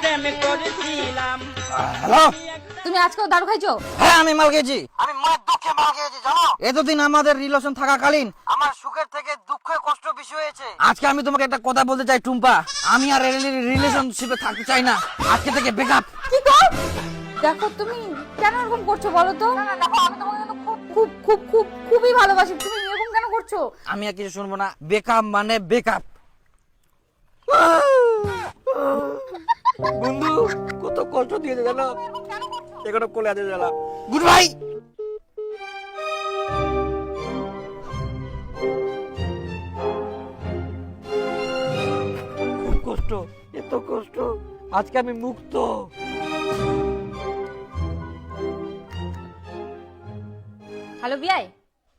প্রেম করেছিলাম। হ্যালো, তুমি আজকেও দারু খাইছো? হ্যাঁ আমি মাল খেয়েছি। আমি মায়ের দুঃখে মাল খেয়েছি জানো। এতদিন আমাদের রিলেশন থাকাকালীন আমার সুখের থেকে দুঃখে কষ্ট বেশি হয়েছে। আজকে আমি তোমাকে একটা কথা বলতে চাই টুম্পা, আমি আর রিলেশনশিপে থাকতে চাই না। আজকে থেকে ব্রেকআপ। কি কর? দেখো তুমি কেন এরকম করছো বলো তো? দেখো আমি তোমাকে কিন্তু খুব খুব খুব খুবই ভালোবাসি, তুমি এরকম কেন করছো? আমি আর কিছু শুনবো না, ব্রেকআপ মানে ব্রেকআপ। বন্ধু কত কষ্ট দিয়েছে জানো, এখানে কোলে আছে জানা। Good bye. খুব কষ্ট, এত কষ্ট, আজকে আমি মুক্ত। হ্যালো বিয়াই,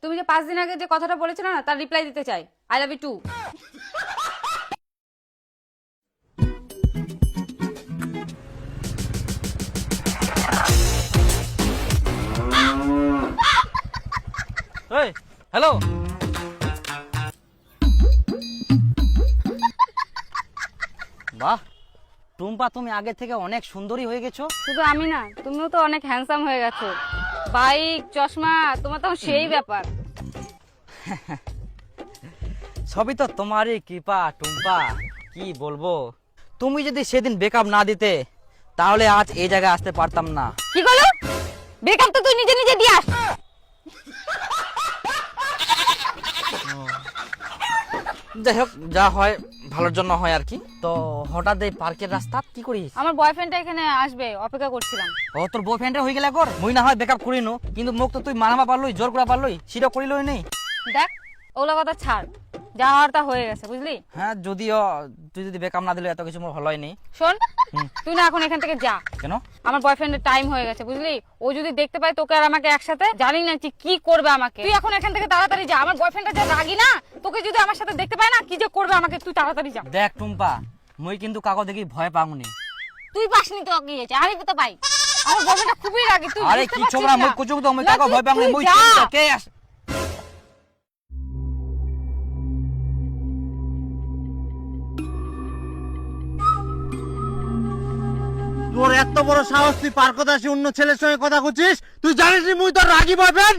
তুমি যে 5 দিন আগে যে কথাটা বলেছিলে না তার রিপ্লাই দিতে চাই। I love you too. এই হ্যালো, বাহ টুম্পা, তুমি আগে থেকে অনেক সুন্দরী হয়ে গেছো। শুধু আমি না, তুমিও তো অনেক হ্যান্ডসাম হয়ে গেছো। বাইক, চশমা, তোমার তো সেই ব্যাপার। সবই তো তোমারই কৃপা টুম্পা, কি বলবো। তুমি যদি সেদিন ব্রেকআপ না দিতে তাহলে আজ এই জায়গায় আসতে পারতাম না। কি করলো? ব্রেকআপ তো তুই নিজে নিজে দিয়ে আস। যাই হোক, যা হয় ভালোর জন্য হয় আর কি। তো হঠাৎ এই পার্কের রাস্তা কি করিস? আমার বয়ফ্রেন্ডটা এখানে আসবে, অপেক্ষা করছিলাম। ও তোর বয়ফ্রেন্ডের হয়ে গেলে কর, মুই না হয় ব্রেকআপ করিনো, কিন্তু মুখ তো তুই মানাবা পারলই, জোর করা পারলই, সেটা করিলই নেই। দেখ ওগুলো কথা ছাড়, যা হওয়ার তা হয়ে গেছে, বুঝলি? হ্যাঁ, যদিও তুই যদি ব্রেকআপ না দিলে এত কিছু মোর হলোই নেই। শোন, তুই না এখন এখান থেকে যা। কেন? আমার বয়ফ্রেন্ডের টাইম হয়ে গেছে, বুঝলি? ও যদি দেখতে পায় তোকে আর আমাকে একসাথে, জানি না কি করবে আমাকে। তুই এখন এখান থেকে তাড়াতাড়ি যা। আমার বয়ফ্রেন্ডটা যা রাগি না, তোকে যদি আমার সাথে দেখতে পায় না, কি যে করবে আমাকে। তুই তাড়াতাড়ি যা। দেখ টুম্পা, মুই কিন্তু কাকো দেখি ভয় পাওনি। তুই পাসনি তো গিয়েছে, আমি তো পাই। আমার বয়ফ্রেন্ডটা খুবই রাগি, তুই আরে বুঝতে কি পারছিস ছোকরা, না? মুই কুচুক তো মুই না, কাকো ভয় পাওনি, তুই মুই যা। কে আস। তোর এত বড় সাহস, তুই পার্কত আসি অন্য ছেলের সঙ্গে কথা করছিস? তুই জানিস নি মুই তোর রাগি বয়ফ্রেন্ড?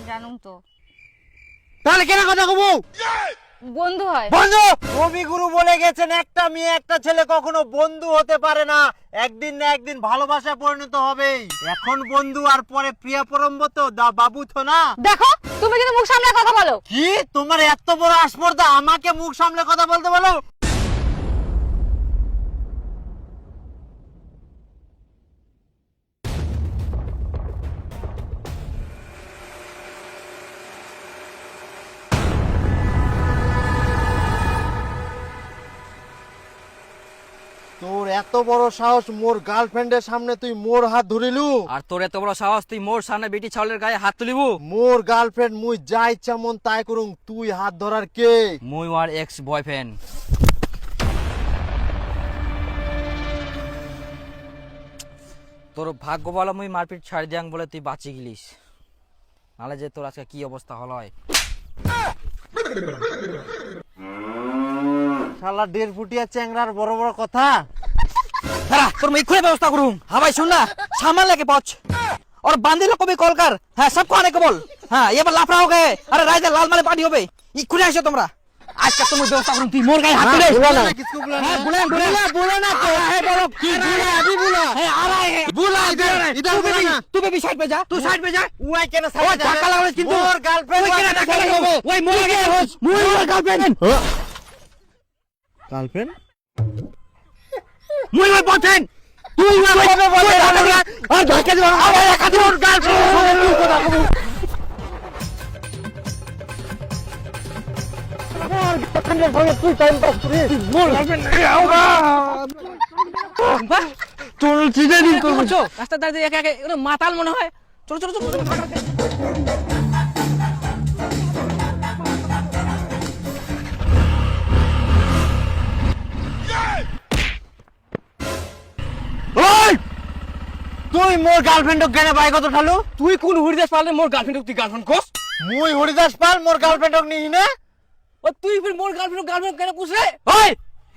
জানুম তো, তাহলে কেন কথা কব? বন্ধু হয়। বন্ধু? কবিগুরু বলে গেছেন একটা মেয়ে একটা ছেলে কখনো বন্ধু হতে পারে না, একদিন না একদিন ভালোবাসা পরিণত হবেই। এখন বন্ধু আর পরে প্রিয়া পরম্ব তো দা বাবু তো না। দেখো তুমি কিন্তু মুখ সামনে কথা বলো। কি তোমার এত বড় আসপর্দা, আমাকে মুখ সামলে কথা বলতে বলো? তোর এত বড় সাহস, মোর গার্লফ্রেন্ডের সামনে তুই মোর হাত ধরিলু? আর তোর এত বড় সাহস, তুই মোর সামনে বেটি ছাউলের গায়ে হাত তুলিবু? মোর গার্লফ্রেন্ড, মুই যা ইচ্ছা মন তাই করুম, তুই হাত ধরার কে? মুই আর এক্স বয়ফ্রেন্ড। তোর ভাগ্য বলো মুই মারপিট ছাড় দিয়াং বলে তুই বাঁচি গেলিস, নাহলে যে তোর আজকে কি অবস্থা হলো। শালা 1.5 ফুটিয়া চ্যাংড়ার বড় বড় কথা। হ্যাঁ তোর মুই খুলে ব্যবস্থা করুম। হ্যাঁ ভাই শুন না, सामान लेके पहुंच और बांधिल को भी कॉल कर। हाँ सबको आने को बोल। हाँ ये बार लाफड़ा हो गए, अरे राइजर लाल माले पार्टी हो गई, ये खुले आइसो তোমরা। आज का तुम व्यवस्था करूं, तुम मोर गाय हाथ ले। बुलाना किसको बुलाना? हाँ बुला बुलाना तो है, बोलो की बुला, अभी बुला है, आ रहा है, बुला इधर बुलाना। तू भी साइड पे जा, तू साइड पे जा। ওই কেন ওই সাইডে ধাক্কা লাগালে কিন্তু মোর গার্লফ্রেন্ড ওই কেন ধাক্কা লাগাবে, ওই মোর গার্লফ্রেন্ড গার্লফ্রেন্ড মুই ওই বলছেন তুই ওই বলে আর ধাক্কা দিবা আরে একা দিবা গার্লফ্রেন্ড কথা কব। তুই টাইম পাস করিস মোর গার্লফ্রেন্ড আওগা বাহ তোর চিনে দিন করব রাস্তা দাঁড়িয়ে একা একা এগুলো মাতাল মনে হয়। চলো চলো চলো ওই তুই মোর গার্লফ্রেন্ড কেন বাইক কত ঠালু? তুই কোন হরিদাস পালে মোর গার্লফ্রেন্ড তুই গার্লফ্রেন্ড কোস? মুই হরিদাস পাল মোর গার্লফ্রেন্ড নিই না। ও তুই ফির মোর গার্লফ্রেন্ড কেন কোস রে? ওই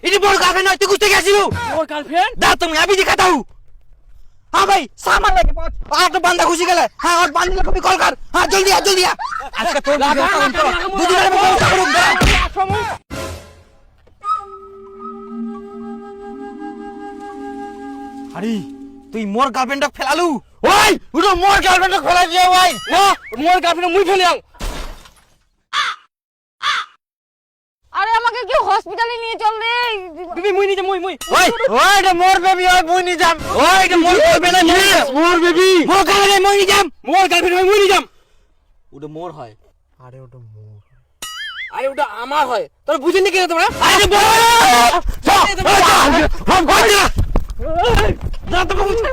এটি মোর গার্লফ্রেন্ড নয় তুই কুস্তে গেছিস মোর গার্লফ্রেন্ড দা তুমি আমি দিখাতা हूं हां भाई सामान लेके पहुंच और तो बंदा खुशी गले हां और बंदे को भी कॉल कर हां जल्दी आ आज का तो बुद्धि में व्यवस्था करूंगा अरे তুই মোর গার্লফ্রেন্ড ফেলালু ওই ওটা মোর গার্লফ্রেন্ড ফেলা দিয়ে ওই না মোর গার্লফ্রেন্ড মুই ফেলিয়াম আরে আমাকে কি হসপিটালে নিয়ে চল রে বিবি মুই নিজে মুই ওই ওই এটা মোর বেবি ওই মুই নি যাম ওই এটা মোর গার্লফ্রেন্ড মোর বেবি মোর গার্লফ্রেন্ড মই নিজাম মোর গার্লফ্রেন্ড মুই নিজাম ওটা মোর হয় আরে ওটা মোর আরে ওটা আমার হয় তোর বুঝিনি কেন তোমরা আরে বল हम कौन दिया না তো বুঝতে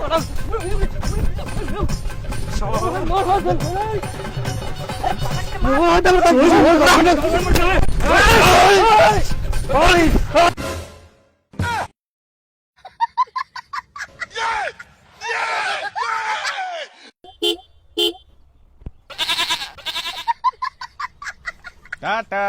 টাটা